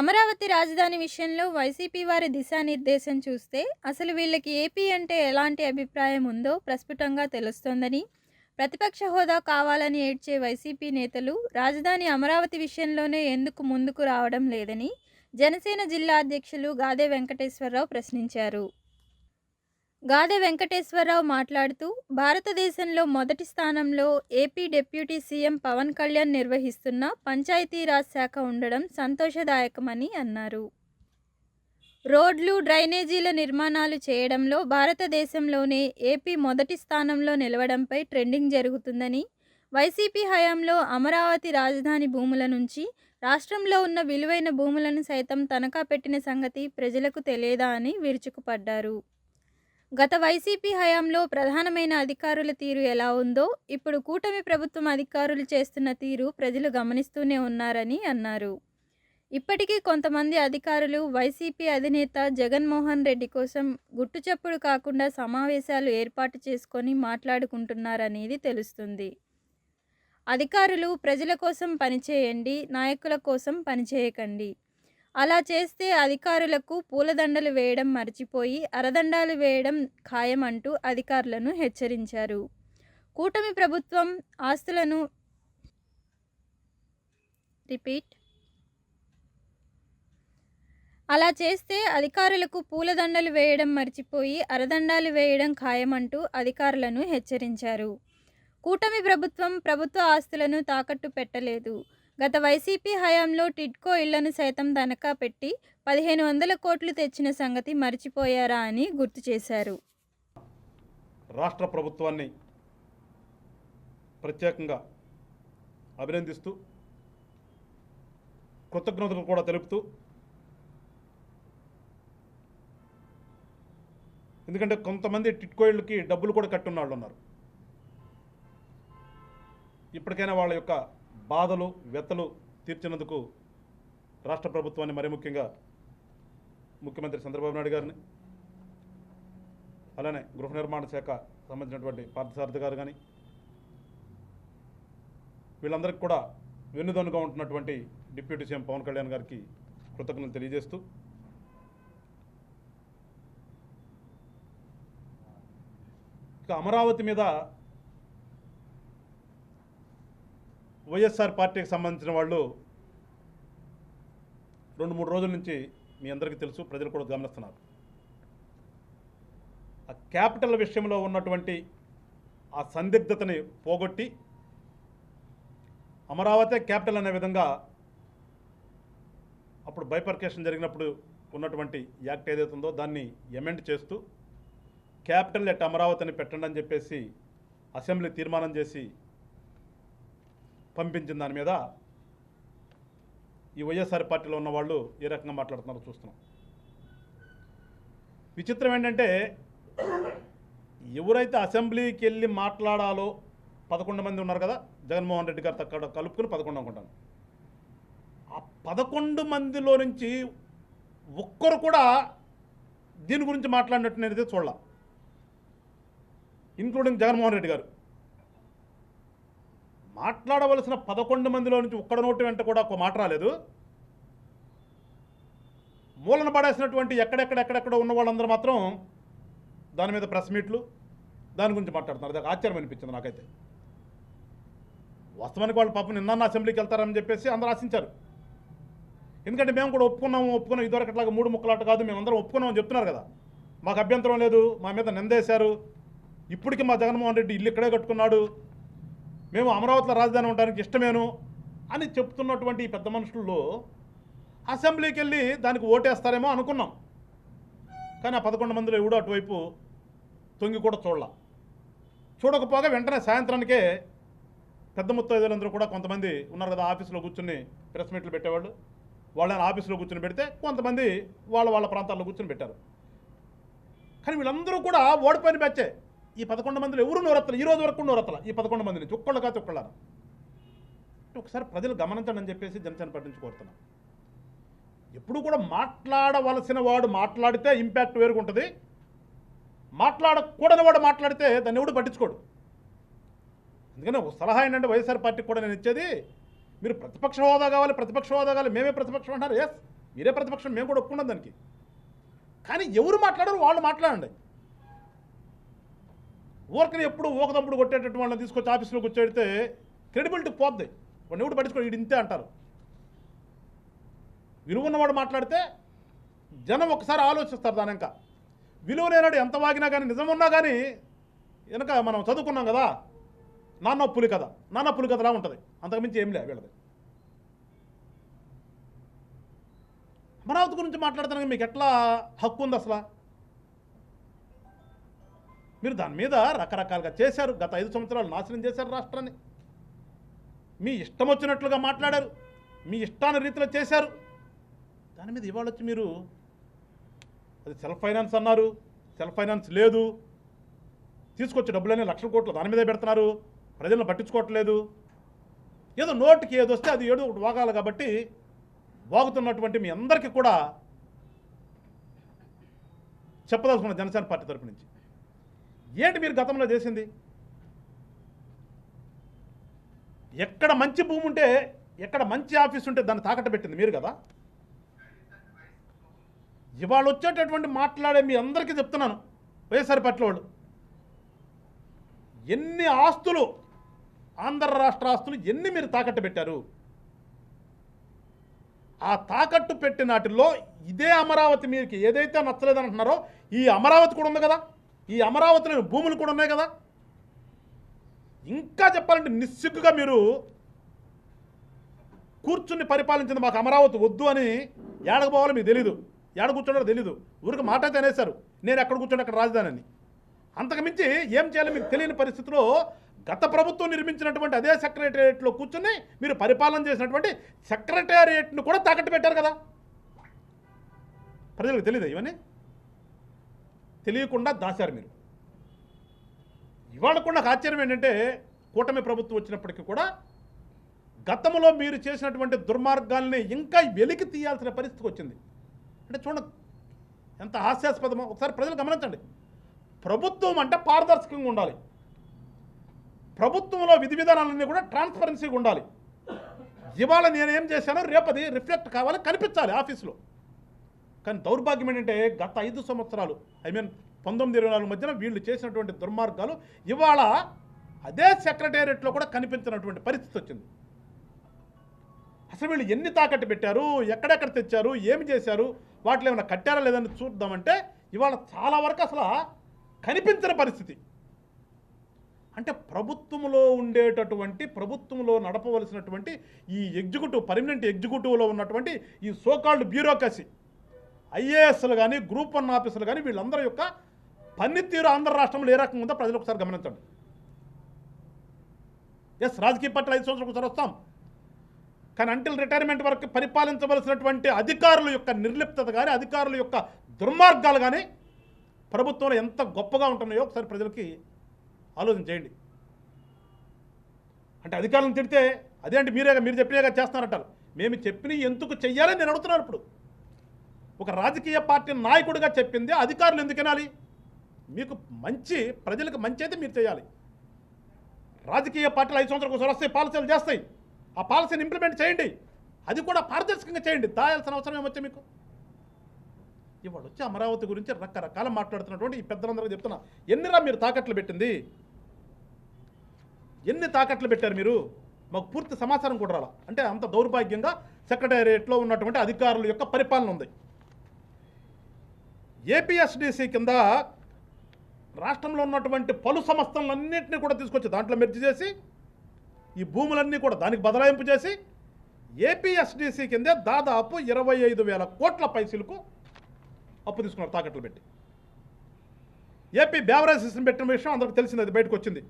అమరావతి రాజధాని విషయంలో వైసీపీ వారి దిశానిర్దేశం చూస్తే అసలు వీళ్ళకి ఏపీ అంటే ఎలాంటి అభిప్రాయం ఉందో ప్రస్ఫుటంగా తెలుస్తోందని, ప్రతిపక్ష హోదా కావాలని ఏడ్చే వైసీపీ నేతలు రాజధాని అమరావతి విషయంలోనే ఎందుకు ముందుకు రావడం లేదని జనసేన జిల్లా అధ్యక్షులు గాదె వెంకటేశ్వరరావు ప్రశ్నించారు. గాదె వెంకటేశ్వరరావు మాట్లాడుతూ, భారతదేశంలో మొదటి స్థానంలో AP deputy CM Pawan Kalyan నిర్వహిస్తున్న పంచాయతీరాజ్ శాఖ ఉండడం సంతోషదాయకమని అన్నారు. రోడ్లు, డ్రైనేజీల నిర్మాణాలు చేయడంలో భారతదేశంలోనే ఏపీ మొదటి స్థానంలో నిలవడంపై ట్రెండింగ్ జరుగుతుందని, వైసీపీ హయాంలో అమరావతి రాజధాని భూముల నుంచి రాష్ట్రంలో ఉన్న విలువైన భూములను సైతం తనఖా పెట్టిన సంగతి ప్రజలకు తెలియదా అని విరుచుకుపడ్డారు. గత వైసీపీ హయాంలో ప్రధానమైన అధికారుల తీరు ఎలా ఉందో ఇప్పుడు కూటమి ప్రభుత్వం అధికారులు చేస్తున్న తీరు ప్రజలు గమనిస్తూనే ఉన్నారని అన్నారు. ఇప్పటికీ కొంతమంది అధికారులు వైసీపీ అధినేత జగన్మోహన్ రెడ్డి కోసం గుట్టుచప్పుడు కాకుండా సమావేశాలు ఏర్పాటు చేసుకొని మాట్లాడుకుంటున్నారనేది తెలుస్తుంది. అధికారులు ప్రజల కోసం పనిచేయండి, నాయకుల కోసం పనిచేయకండి. అలా చేస్తే అధికారులకు పూలదండలు వేయడం మర్చిపోయి అరదండాలు వేయడం ఖాయమంటూ అధికారులను హెచ్చరించారు. కూటమి ప్రభుత్వం ఆస్తులను అలా చేస్తే అధికారులకు పూలదండలు వేయడం మర్చిపోయి అరదండాలు వేయడం ఖాయమంటూ అధికారులను హెచ్చరించారు. కూటమి ప్రభుత్వం ప్రభుత్వ ఆస్తులను తాకట్టు పెట్టలేదు. గత వైసీపీ హయాంలో టిడ్కో ఇళ్లను సైతం తనఖా పెట్టి 1500 కోట్లు తెచ్చిన సంగతి మర్చిపోయారా అని గుర్తు చేశారు. రాష్ట్ర ప్రభుత్వాన్ని ప్రత్యేకంగా అభినందిస్తూ కృతజ్ఞతలు కూడా తెలుపుతూ, ఎందుకంటే కొంతమంది టిడ్కో ఇళ్ళకి డబ్బులు కూడా కట్టున్న వాళ్ళు ఉన్నారు. ఇప్పటికైనా వాళ్ళ యొక్క బాధలు, వ్యతలు తీర్చినందుకు రాష్ట్ర ప్రభుత్వాన్ని, మరి ముఖ్యంగా ముఖ్యమంత్రి చంద్రబాబు నాయుడు గారిని, అలానే గృహ నిర్మాణ శాఖ సంబంధించినటువంటి పార్థసారథి గారు కానీ, వీళ్ళందరికీ కూడా వెన్నుదన్నుగా ఉంటున్నటువంటి డిప్యూటీ సీఎం పవన్ కళ్యాణ్ గారికి కృతజ్ఞతలు తెలియజేస్తూ, ఇక అమరావతి మీద వైఎస్ఆర్ పార్టీకి సంబంధించిన వాళ్ళు 2-3 రోజుల నుంచి మీ అందరికీ తెలుసు, ప్రజలు కూడా గమనిస్తున్నారు. ఆ క్యాపిటల్ విషయంలో ఉన్నటువంటి ఆ సందిగ్ధతని పోగొట్టి అమరావతి క్యాపిటల్ అనే విధంగా అప్పుడు బైపర్కేషన్ జరిగినప్పుడు ఉన్నటువంటి యాక్ట్ ఏదైతే ఉందో దాన్ని ఎమెండ్ చేస్తూ క్యాపిటల్ ఎట్ అమరావతిని పెట్టండి అని చెప్పేసి అసెంబ్లీ తీర్మానం చేసి పంపించిన దాని మీద ఈ వైఎస్ఆర్ పార్టీలో ఉన్న వాళ్ళు ఏ రకంగా మాట్లాడుతున్నారో చూస్తున్నాం. విచిత్రం ఏంటంటే, ఎవరైతే అసెంబ్లీకి వెళ్ళి మాట్లాడాలో 11 మంది ఉన్నారు కదా, జగన్మోహన్ రెడ్డి గారు అక్కడ కలుపుకుని 11 అనుకుంటాను. ఆ 11 మందిలో నుంచి ఒక్కరు కూడా దీని గురించి మాట్లాడినట్టు నేనైతే చూడాల, ఇంక్లూడింగ్ జగన్మోహన్ రెడ్డి గారు. మాట్లాడవలసిన 11 మందిలో నుంచి ఒక్కడ నోటి వెంట కూడా ఒక మాట రాలేదు. మూలన పడేసినటువంటి ఎక్కడెక్కడెక్కడెక్కడ ఉన్న వాళ్ళందరూ మాత్రం దాని మీద ప్రెస్ మీట్లు, దాని గురించి మాట్లాడుతున్నారు. అది ఆశ్చర్యం అనిపించింది నాకైతే. వాస్తవానికి వాళ్ళు పాపం నిన్న అసెంబ్లీకి వెళ్తారని చెప్పేసి అందరూ ఆశించారు. ఎందుకంటే మేము కూడా ఒప్పుకున్నాం, ఇదివరకు అట్లాగా 3 ముక్కలాట కాదు, మేమందరం ఒప్పుకున్నామని చెప్తున్నారు కదా. మాకు అభ్యంతరం లేదు, మా మీద నిందేశారు. ఇప్పటికీ మా జగన్మోహన్ రెడ్డి ఇల్లు ఇక్కడే కట్టుకున్నాడు, మేము అమరావతిలో రాజధాని ఉండడానికి ఇష్టమేను అని చెప్తున్నటువంటి ఈ పెద్ద మనుషుల్లో అసెంబ్లీకి వెళ్ళి దానికి ఓటేస్తారేమో అనుకున్నాం. కానీ ఆ 11 మందిలో ఎవడో అటువైపు తొంగి కూడా చూడకపోగా వెంటనే సాయంత్రానికే పెద్ద ముత్తైదులందరూ కూడా కొంతమంది ఉన్నారు కదా ఆఫీసులో కూర్చుని ప్రెస్ మీట్లు పెట్టేవాళ్ళు, వాళ్ళని ఆఫీసులో కూర్చుని పెడితే కొంతమంది వాళ్ళ ప్రాంతాల్లో కూర్చుని పెట్టారు. కానీ వీళ్ళందరూ కూడా ఓడిపోయిన బ్యాచే. ఈ 11 మందిలో ఎవరు నోరెత్తలు, ఈ రోజు వరకు నోరెత్తల. ఈ 11 మంది నుంచి ఒక్కళ్ళు కాదు ఒక్కళ్ళారు. ఒకసారి ప్రజలు గమనించండి అని చెప్పేసి జనసేన పార్టీ నుంచి కోరుతున్నాం. ఎప్పుడు కూడా మాట్లాడవలసిన వాడు మాట్లాడితే ఇంపాక్ట్ వేరుగుంటుంది, మాట్లాడకూడని వాడు మాట్లాడితే దాన్ని ఎవడు పట్టించుకోడు. అందుకని ఒక సలహా ఏంటంటే వైఎస్ఆర్ పార్టీకి కూడా నేను ఇచ్చేది, మీరు ప్రతిపక్ష హోదా కావాలి, మేమే ప్రతిపక్షం అంటారు. ఎస్, మీరే ప్రతిపక్షం, మేము కూడా ఒప్పుకున్నాం దానికి. కానీ ఎవరు మాట్లాడారు వాళ్ళు మాట్లాడండి. ఊరికని ఎప్పుడు ఊకదప్పుడు కొట్టేటట్టు వాళ్ళని తీసుకొచ్చి ఆఫీసులో కూర్చోడితే క్రెడిబిలిటీ పోద్ది. వాడిని ఎవడు పట్టించుకో, వీడు ఇంతే అంటారు. విలువ ఉన్నవాడు మాట్లాడితే జనం ఒకసారి ఆలోచిస్తారు. దాని ఇంకా విలువ లేనాడు ఎంత వాగినా కానీ, నిజం ఉన్నా కానీ వెనక మనం చదువుకున్నాం కదా, నాన్న పులి కథ, నాన్న పులి కథలా ఉంటుంది. అంతకుమించి ఏం లే వీళ్ళది. అమరావతి గురించి మాట్లాడుతానికి మీకు ఎట్లా హక్కు ఉంది అసలు? మీరు దాని మీద రకరకాలుగా చేశారు. గత 5 సంవత్సరాలు నాశనం చేశారు రాష్ట్రాన్ని. మీ ఇష్టం వచ్చినట్లుగా మాట్లాడారు, మీ ఇష్టాన్ని రీతిలో చేశారు. దాని మీద ఇవాళ వచ్చి మీరు అది సెల్ఫ్ ఫైనాన్స్ అన్నారు, సెల్ఫ్ ఫైనాన్స్ లేదు, తీసుకొచ్చే డబ్బులన్నీ లక్షల కోట్లు దాని మీదే పెడుతున్నారు, ప్రజలను పట్టించుకోవట్లేదు. ఏదో నోటికి ఏదో వస్తే అది ఏదో ఒకటి వాగాలి. కాబట్టి వాగుతున్నటువంటి మీ అందరికీ కూడా చెప్పదలుచుకున్న జనసేన పార్టీ తరపు నుంచి, ఏంటి మీరు గతంలో చేసింది? ఎక్కడ మంచి భూమి ఉంటే, ఎక్కడ మంచి ఆఫీస్ ఉంటే దాన్ని తాకట్టు పెట్టింది మీరు కదా. ఇవాళ వచ్చేటటువంటి మాట్లాడే మీ అందరికీ చెప్తున్నాను, వైఎస్ఆర్ పార్టీ వాళ్ళు ఎన్ని ఆస్తులు, ఆంధ్ర రాష్ట్ర ఆస్తులు ఎన్ని మీరు తాకట్టు పెట్టారు? ఆ తాకట్టు పెట్టిన వాటిల్లో ఇదే అమరావతి మీకు ఏదైతే నచ్చలేదని అంటున్నారో ఈ అమరావతి కూడా ఉంది కదా, ఈ అమరావతిలో భూములు కూడా ఉన్నాయి కదా. ఇంకా చెప్పాలంటే నిస్సిగ్గుగా మీరు కూర్చుని పరిపాలించింది మాకు అమరావతి వద్దు అని ఏడకపోవాలో మీకు తెలీదు, ఏడ కూర్చోడో తెలీదు. ఊరికి మాట అయితే అనేశారు, నేను ఎక్కడ కూర్చోండి అక్కడ రాజధాని అని. అంతకుమించి ఏం చేయాలో మీకు తెలియని పరిస్థితిలో గత ప్రభుత్వం నిర్మించినటువంటి అదే సెక్రటేరియట్లో కూర్చొని మీరు పరిపాలన చేసినటువంటి సెక్రటేరియట్ను కూడా తాకట్టు పెట్టారు కదా. ప్రజలకు తెలియదు ఇవన్నీ? తెలియకుండా దాశారు మీరు. ఇవాళ కూడా నాకు ఆశ్చర్యం ఏంటంటే, కూటమి ప్రభుత్వం వచ్చినప్పటికీ కూడా గతంలో మీరు చేసినటువంటి దుర్మార్గాల్ని ఇంకా వెలికి తీయాల్సిన పరిస్థితికి వచ్చింది. అంటే చూడండి ఎంత హాస్యాస్పదమో. ఒకసారి ప్రజలు గమనించండి. ప్రభుత్వం అంటే పారదర్శకంగా ఉండాలి, ప్రభుత్వంలో విధి విధానాలన్నీ కూడా ట్రాన్స్పరెన్సీగా ఉండాలి. ఇవాళ నేనేం చేశానో రేపది రిఫ్లెక్ట్ కావాలి, కనిపించాలి ఆఫీసులో. కానీ దౌర్భాగ్యం ఏంటంటే గత 5 సంవత్సరాలు, 19-24 మధ్యన వీళ్ళు చేసినటువంటి దుర్మార్గాలు ఇవాళ అదే సెక్రటేరియట్లో కూడా కనిపించినటువంటి పరిస్థితి వచ్చింది. అసలు వీళ్ళు ఎన్ని తాకట్టు పెట్టారు, ఎక్కడెక్కడ తెచ్చారు, ఏమి చేశారు, వాటిలో ఏమైనా కట్టారా లేదని చూద్దామంటే ఇవాళ చాలా వరకు అసలు కనిపించిన పరిస్థితి. అంటే ప్రభుత్వంలో ఉండేటటువంటి, ప్రభుత్వంలో నడపవలసినటువంటి ఈ ఎగ్జిక్యూటివ్, పర్మనెంట్ ఎగ్జిక్యూటివ్లో ఉన్నటువంటి ఈ సోకాల్డ్ బ్యూరోక్రసీ, ఐఏఎస్లు కానీ, గ్రూప్ 1 ఆఫీసులు కానీ, వీళ్ళందరి యొక్క పనితీరు ఆంధ్ర రాష్ట్రంలో ఏ రకంగా ఉందో ప్రజలు ఒకసారి గమనించండి. రాజకీయ పార్టీలు 5 సంవత్సరాలకు ఒకసారి వస్తాం, కానీ అంటిల్ రిటైర్మెంట్ వరకు పరిపాలించవలసినటువంటి అధికారుల యొక్క నిర్లిప్తత కానీ, అధికారుల యొక్క దుర్మార్గాలు కానీ ప్రభుత్వంలో ఎంత గొప్పగా ఉంటున్నాయో ఒకసారి ప్రజలకి ఆలోచన చేయండి. అంటే అధికారులను తిడితే అదేంటి మీరు చెప్పినగా చేస్తున్నారంటారు. మేము చెప్పిన ఎందుకు చెయ్యాలని నేను అడుగుతున్నాను. ఇప్పుడు ఒక రాజకీయ పార్టీ నాయకుడిగా చెప్పింది అధికారులు ఎందుకు వినాలి? మీకు మంచి, ప్రజలకు మంచి అయితే మీరు చేయాలి. రాజకీయ పార్టీలు 5 సంవత్సరాలకు ఒకసారి వస్తాయి, పాలసీలు చేస్తాయి. ఆ పాలసీని ఇంప్లిమెంట్ చేయండి, అది కూడా పారదర్శకంగా చేయండి. దాయాల్సిన అవసరం ఏమొచ్చా మీకు? ఇవాళ వచ్చి అమరావతి గురించి రకరకాల మాట్లాడుతున్నటువంటి ఈ పెద్దలందరికీ చెప్తున్నా, ఎన్నిరా మీరు తాకట్లు పెట్టింది? ఎన్ని తాకట్లు పెట్టారు మీరు? మాకు పూర్తి సమాచారం కూడా రాలా. అంటే అంత దౌర్భాగ్యంగా సెక్రటేరియట్లో ఉన్నటువంటి అధికారుల యొక్క పరిపాలన ఉంది. ఏపీఎస్డిసి కింద రాష్ట్రంలో ఉన్నటువంటి పలు సంస్థలన్నింటినీ కూడా తీసుకొచ్చి దాంట్లో మెర్జి చేసి ఈ భూములన్నీ కూడా దానికి బదలాయింపు చేసి ఏపీఎస్డిసి కిందే దాదాపు 25,000 కోట్ల పైసలకు అప్పు తీసుకున్నారు తాకట్లు పెట్టి. ఏపీ బేవరేజ్ సిస్టమ్ పెట్టిన విషయం అందరికి తెలిసింది, అది బయటకు వచ్చింది.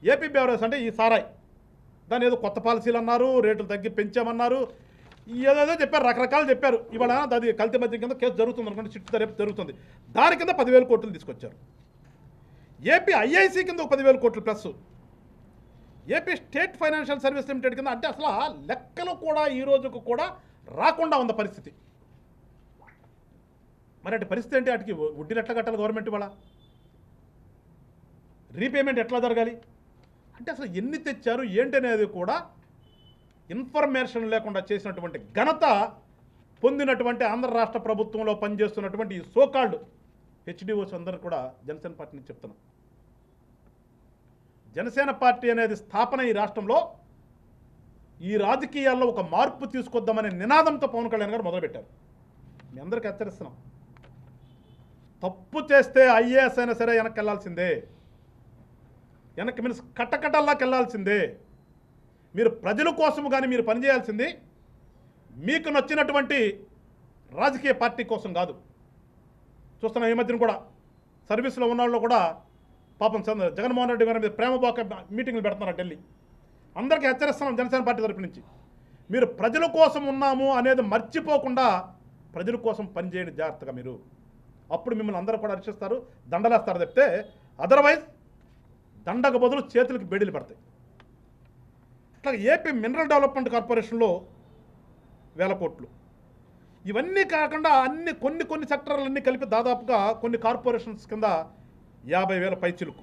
ఏపీ బేవరేజ్ అంటే ఈ సారాయి, దాని ఏదో కొత్త పాలసీలు అన్నారు, రేట్లు తగ్గి పెంచామన్నారు, ఏదేదో చెప్పారు, రకరకాలు చెప్పారు. ఇవాళ అది కల్తీ మద్యం కింద కేసు జరుగుతుంది అనుకోండి, చిట్టు రేపు జరుగుతుంది. దాని కింద 10,000 కోట్లు తీసుకొచ్చారు. ఏపీ ఐఐసి కింద ఒక 10,000 కోట్లు plus AP state financial service limited కింద, అంటే అసలు లెక్కలు కూడా ఈ రోజుకు కూడా రాకుండా ఉన్న పరిస్థితి. మరి అటు పరిస్థితి అంటే వాటికి వడ్డీలు ఎట్లా కట్టాలి గవర్నమెంట్? ఇవాళ రీపేమెంట్ ఎట్లా జరగాలి? అంటే అసలు ఎన్ని తెచ్చారు ఏంటి అనేది కూడా ఇన్ఫర్మేషన్ లేకుండా చేసినటువంటి ఘనత పొందినటువంటి ఆంధ్ర రాష్ట్ర ప్రభుత్వంలో పనిచేస్తున్నటువంటి ఈ సోకాళ్ళు హెచ్డిఓస్ అందరూ కూడా జనసేన పార్టీ నుంచి చెప్తున్నాం. జనసేన పార్టీ అనేది స్థాపన ఈ రాష్ట్రంలో ఈ రాజకీయాల్లో ఒక మార్పు తీసుకొద్దామనే నినాదంతో పవన్ కళ్యాణ్ గారు మొదలుపెట్టారు. మీ అందరికీ హెచ్చరిస్తున్నాం, తప్పు చేస్తే ఐఏఎస్ అయినా సరే వెనక్కి వెళ్ళాల్సిందే, వెనక్కి మీన్స్ కట్టకట్టల్లాకి వెళ్ళాల్సిందే. మీరు ప్రజల కోసం కానీ మీరు పనిచేయాల్సింది మీకు నచ్చినటువంటి రాజకీయ పార్టీ కోసం కాదు. చూస్తున్నాం ఈ మధ్యన కూడా సర్వీస్లో ఉన్న వాళ్ళు కూడా పాపం జగన్మోహన్ రెడ్డి గారి మీద ప్రేమబాక మీటింగ్లు పెడుతున్నారు ఢిల్లీ. అందరికీ హెచ్చరిస్తున్నాం జనసేన పార్టీ తరపు నుంచి, మీరు ప్రజల కోసం ఉన్నాము అనేది మర్చిపోకుండా ప్రజల కోసం పనిచేయండి జాగ్రత్తగా మీరు. అప్పుడు మిమ్మల్ని అందరూ కూడా రక్షిస్తారు, దండలేస్తారు తప్పితే అదర్వైజ్ దండకు బదులు చేతులకి బేడీలు పడతాయి. ఇట్లా ఏపీ మినరల్ డెవలప్మెంట్ కార్పొరేషన్లో 1000 కోట్లు, ఇవన్నీ కాకుండా అన్ని కొన్ని సెక్టర్లన్నీ కలిపి దాదాపుగా కొన్ని కార్పొరేషన్స్ కింద 50,000 పైచిలుకు.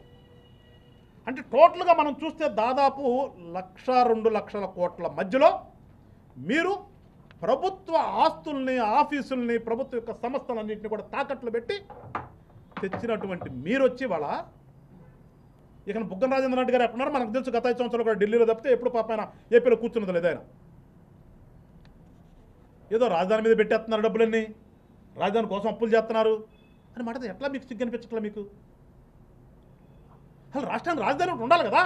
అంటే టోటల్గా మనం చూస్తే దాదాపు 1,02 లక్షల కోట్ల మధ్యలో మీరు ప్రభుత్వ ఆస్తుల్ని, ఆఫీసుల్ని, ప్రభుత్వ యొక్క సంస్థలన్నింటినీ కూడా తాకట్లు పెట్టి తెచ్చినటువంటి మీరు వచ్చి వాళ్ళ ఇక బుగ్గన రాజేంద్ర రెడ్డి గారు ఎక్కడున్నారు మనకు తెలుసు. గత 5 సంవత్సరాలు కూడా ఢిల్లీలో తప్పితే ఎప్పుడు పాప ఆయన ఏపీలో కూర్చున్నది లేదు. ఆయన ఏదో రాజధాని మీద పెట్టేస్తున్నారు డబ్బులన్నీ, రాజధాని కోసం అప్పులు చేస్తున్నారు అని మాట ఎట్లా మీకు సిగ్గు అనిపించట్లా మీకు? అసలు రాష్ట్రానికి రాజధాని ఒకటి ఉండాలి కదా.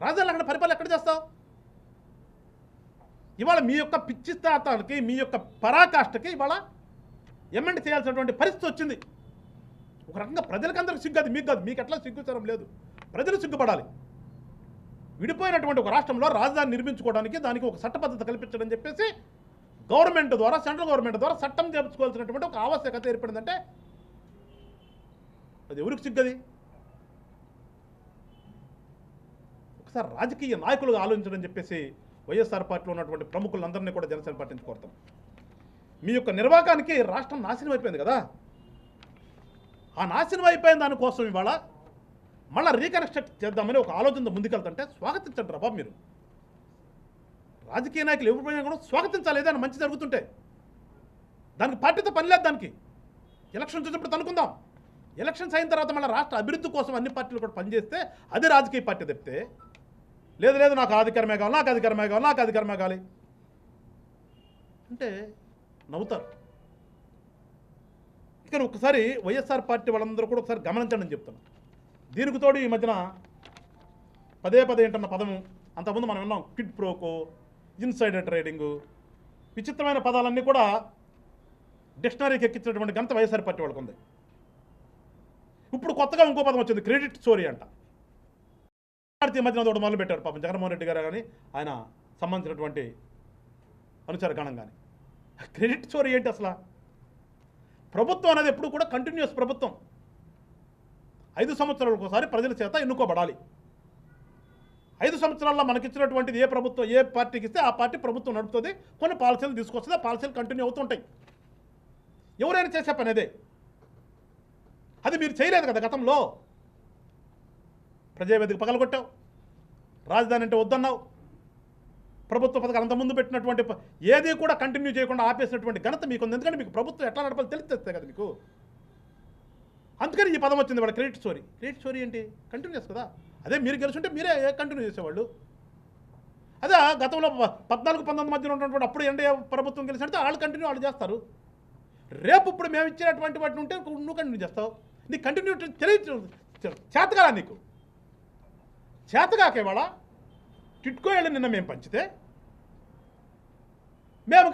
రాజధాని అక్కడ పరిపాలన ఎక్కడ చేస్తావు? ఇవాళ మీ యొక్క పిచ్చి తాతానికి, మీ యొక్క పరాకాష్ఠకి ఇవాళ ఎమ్మెంట్ చేయాల్సినటువంటి పరిస్థితి వచ్చింది. ఒక రకంగా ప్రజలకందరికి సిగ్గు, అది మీకు కాదు. మీకు ఎట్లా సిగ్గుచరం లేదు, ప్రజలు సిగ్గుపడాలి. విడిపోయినటువంటి ఒక రాష్ట్రంలో రాజధాని నిర్మించుకోవడానికి దానికి ఒక చట్టబద్ధత కల్పించడం చెప్పేసి గవర్నమెంట్ ద్వారా, సెంట్రల్ గవర్నమెంట్ ద్వారా చట్టం చేర్చుకోవాల్సినటువంటి ఒక ఆవశ్యకత ఏర్పడిందంటే అది ఎవరికి సిగ్గది? ఒకసారి రాజకీయ నాయకులుగా ఆలోచించడం చెప్పేసి వైఎస్ఆర్ పార్టీలో ఉన్నటువంటి ప్రముఖులందరినీ కూడా జనసేన పార్టీ నుంచి కోరుతాం. మీ యొక్క నిర్వాకానికి రాష్ట్రం నాశనం అయిపోయింది కదా. ఆ నాశనం అయిపోయిన దానికోసం ఇవాళ మళ్ళీ రీకన్స్ట్రక్ట్ చేద్దామని ఒక ఆలోచనతో ముందుకెళ్తుంటే స్వాగతించండి రా బాబు. మీరు రాజకీయ నాయకులు ఎవరిపైనా కూడా స్వాగతించాలి. ఏదైనా మంచి జరుగుతుంటే దానికి పార్టీతో పని లేదు. దానికి ఎలక్షన్స్ వచ్చినప్పుడు అనుకుందాం. ఎలక్షన్స్ అయిన తర్వాత మళ్ళీ రాష్ట్ర అభివృద్ధి కోసం అన్ని పార్టీలు కూడా పనిచేస్తే అది రాజకీయ పార్టీ తప్పితే లేదు నాకు అధికారమే కావాలి, నాకు అధికారమే కావాలి, నాకు అధికారమే కావాలి అంటే నవ్వుతారు. కానీ ఒకసారి వైఎస్ఆర్ పార్టీ వాళ్ళందరూ కూడా ఒకసారి గమనించండి అని చెప్తాను. దీనికి తోడు ఈ మధ్యన పదే ఏంటన్న పదము అంతకుముందు మనం విన్నాం, కిడ్ ప్రోకో, ఇన్సైడర్ ట్రేడింగు, విచిత్రమైన పదాలన్నీ కూడా డిక్షనరీకి ఎక్కించినటువంటి ఘనత వైఎస్ఆర్ పార్టీ వాళ్ళకు ఉంది. ఇప్పుడు కొత్తగా ఇంకో పదం వచ్చింది, క్రెడిట్ చోరీ అంట. ఈ మధ్యన తోడు మొదలు పెట్టారు పాపం జగన్మోహన్ రెడ్డి గారు కానీ ఆయన సంబంధించినటువంటి అనుచర గణం కానీ. క్రెడిట్ చోరీ ఏంటి అసలు? ప్రభుత్వం అనేది ఎప్పుడు కూడా కంటిన్యూస్ ప్రభుత్వం. 5 సంవత్సరాలకు ఒకసారి ప్రజల చేత ఎన్నుకోబడాలి. 5 సంవత్సరాల్లో మనకిచ్చినటువంటిది ఏ ప్రభుత్వం, ఏ పార్టీకి ఇస్తే ఆ పార్టీ ప్రభుత్వం నడుపుతుంది, కొన్ని పాలసీలు తీసుకొస్తుంది, ఆ పాలసీలు కంటిన్యూ అవుతుంటాయి. ఎవరైనా చేసే పని అదే. అది మీరు చేయలేదు కదా గతంలో. ప్రజావేదిక పగలగొట్టావు, రాజధాని అంటే వద్దన్నావు, ప్రభుత్వ పథకాలు అంతకుముందు పెట్టినటువంటి ఏది కూడా కంటిన్యూ చేయకుండా ఆపేసినటువంటి ఘనత మీకు ఉంది. ఎందుకంటే మీకు ప్రభుత్వం ఎట్లా నడపాలి తెలిస్తే కదా మీకు. అందుకని ఈ పదం వచ్చింది వాళ్ళ క్రెడిట్ చోరీ. క్రెడిట్ చోరీ ఏంటి? కంటిన్యూస్ కదా. అదే మీరు గెలుచుంటే మీరే కంటిన్యూ చేసేవాళ్ళు. అదే గతంలో 14-19 మధ్యలో ఉన్నటువంటి అప్పుడు ఎన్డీఏ ప్రభుత్వం గెలిచినట్టు వాళ్ళు కంటిన్యూ వాళ్ళు చేస్తారు. రేపు ఇప్పుడు మేము ఇచ్చేటువంటి వాటిని ఉంటే నువ్వు కంటిన్యూ చేస్తావు. నీకు కంటిన్యూ చేతగా నీకు చేతగాకే వాళ్ళ టిట్కో వెళ్ళి నిన్న మేము పంచితే మేము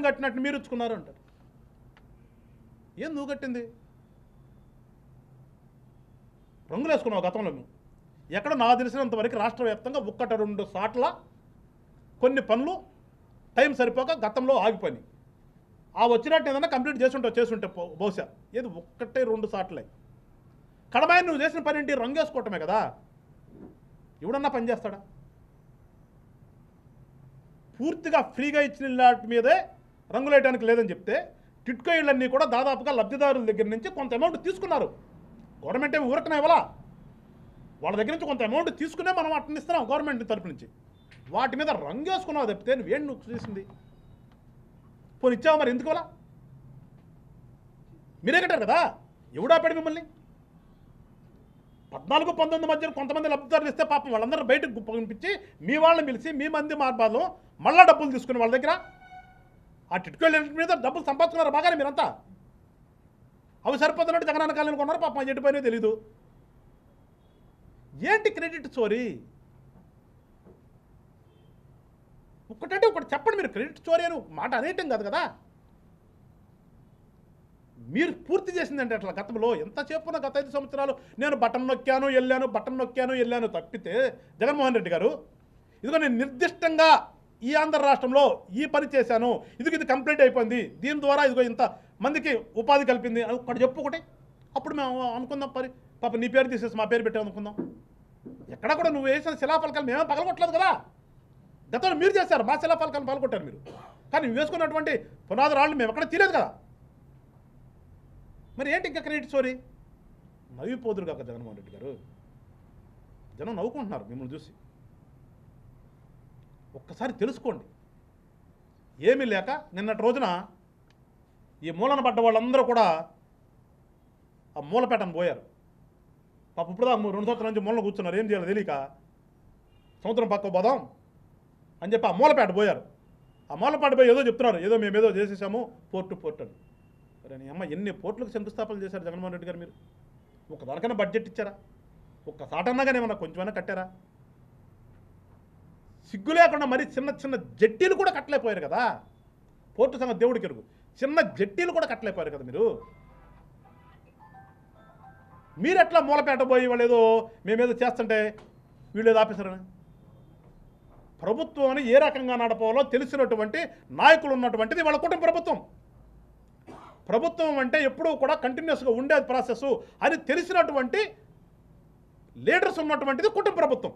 కట్టినట్టు మీరు ఇచ్చుకున్నారు అంటారు. ఏం నువ్వు కట్టింది? రంగులు వేసుకున్నావు గతంలో. నువ్వు ఎక్కడ నాకు తెలిసినంతవరకు రాష్ట్ర వ్యాప్తంగా 1-2 సార్ల కొన్ని పనులు టైం సరిపోక గతంలో ఆగిపోయినాయి. ఆ వచ్చినట్టు ఏదన్నా కంప్లీట్ చేసుంటే బహుశా ఏది 1-2 సార్లే. కడమాయని నువ్వు చేసిన పని ఏంటి? రంగు వేసుకోవటమే కదా. ఎవడన్నా పని చేస్తాడా? పూర్తిగా ఫ్రీగా ఇచ్చిన ఇళ్ళ మీదే రంగులు వేయడానికి లేదని చెప్తే టిట్కో ఇళ్ళన్నీ కూడా దాదాపుగా లబ్ధిదారుల దగ్గర నుంచి కొంత అమౌంట్ తీసుకున్నారు. గవర్నమెంట్ ఏమి ఊరకనే ఇవ్వాలా, వాళ్ళ దగ్గర నుంచి కొంత అమౌంట్ తీసుకునే మనం అట్లా ఇస్తున్నాం గవర్నమెంట్ తరపు నుంచి. వాటి మీద రంగు వేసుకున్నావు తప్పితే నువ్వేం నువ్వు చేసింది? పోనీ ఇచ్చావు, మరి ఎందుకు అలా? మీరే కట్టారు కదా, ఎవడు ఆపాడు మిమ్మల్ని? 14-19 మధ్య కొంతమంది లబ్ధిదారులు ఇస్తే పాపం వాళ్ళందరూ బయటకు పంపించి మీ వాళ్ళని పిలిచి మీ మంది మార్బాలు మళ్ళా డబ్బులు తీసుకుని వాళ్ళ దగ్గర ఆ టిట్కోళ్ళ మీద డబ్బులు సంపాదించుకున్నారు బాగానే మీరంతా. అవి సరిపోతున్నట్టు జగనన్న కాలనీ కొన్నారు, పాపం ఎటుపోయినా తెలీదు. ఏంటి క్రెడిట్ చోరీ? ఒకటంటే ఒకటి చెప్పండి. మీరు క్రెడిట్ చోరీ అని మాట అనేయటం కాదు కదా. మీరు పూర్తి చేసిందంటే అట్లా గతంలో ఎంత చెప్పున గత 5 సంవత్సరాలు నేను బటన్ నొక్కాను వెళ్ళాను తప్పితే జగన్మోహన్ రెడ్డి గారు ఇదిగో నేను నిర్దిష్టంగా ఈ ఆంధ్ర రాష్ట్రంలో ఈ పని చేశాను, ఇది కంప్లీట్ అయిపోయింది, దీని ద్వారా ఇదిగో ఇంత మందికి ఉపాధి కల్పింది అని ఒకటి చెప్పు ఒకటి. అప్పుడు మేము అనుకుందాం, పాప నీ పేరు తీసేసి మా పేరు పెట్టాము అనుకుందాం. ఎక్కడ కూడా నువ్వు వేసిన శిలాఫలకాలు మేమే పగలగొట్టలేదు కదా. గతంలో మీరు చేశారు, మా శిలాఫలకాలను పగలగొట్టారు మీరు. కానీ నువ్వు వేసుకున్నటువంటి పునాది రాళ్ళు మేము ఎక్కడ తీయలేదు కదా. మరి ఏంటి ఇంకా క్రెడిట్ చోరీ? నవ్విపోదురు కాక జగన్మోహన్ రెడ్డి గారు. జనం నవ్వుకుంటున్నారు మిమ్మల్ని చూసి. ఒక్కసారి తెలుసుకోండి. ఏమీ లేక నిన్నటి రోజున ఈ మూలన పడ్డ వాళ్ళందరూ కూడా ఆ మూలపేటను పోయారు. పాప ఇప్పుడు 2 సంవత్సరాల నుంచి మూలన కూర్చున్నారు, ఏం చేయాలో తెలియక సముద్రం పక్క పోదాం అని చెప్పి ఆ మూలపేట పోయారు. ఆ మూలపేట పోయి ఏదో చెప్తున్నారు, ఏదో మేమేదో చేసేసాము పోర్టు అని. మరి నీ అమ్మ ఎన్ని పోర్టులకు శంకుస్థాపన చేశారు జగన్మోహన్ రెడ్డి గారు. మీరు ఒక్కదానికైనా బడ్జెట్ ఇచ్చారా? ఒక్క సాటన్నగానే ఏమన్నా కొంచెమైనా కట్టారా? సిగ్గు లేకుండా మరి చిన్న జట్టీలు కూడా కట్టలేకపోయారు కదా. పోర్టు సంగతి దేవుడికి ఎరుగు, చిన్న జట్టీలు కూడా కట్టలేకపోయారు కదా మీరు ఎట్లా మూలపేట పోయి వాళ్ళు ఏదో మేమేదో చేస్తుంటే వీళ్ళు ఏదో ఆపేశారని. ప్రభుత్వాన్ని ఏ రకంగా నడపాలో తెలిసినటువంటి నాయకులు ఉన్నటువంటిది వాళ్ళ కుటుంబ ప్రభుత్వం అంటే ఎప్పుడూ కూడా కంటిన్యూస్గా ఉండే ప్రాసెస్ అని తెలిసినటువంటి లీడర్స్ ఉన్నటువంటిది కుటుంబ ప్రభుత్వం.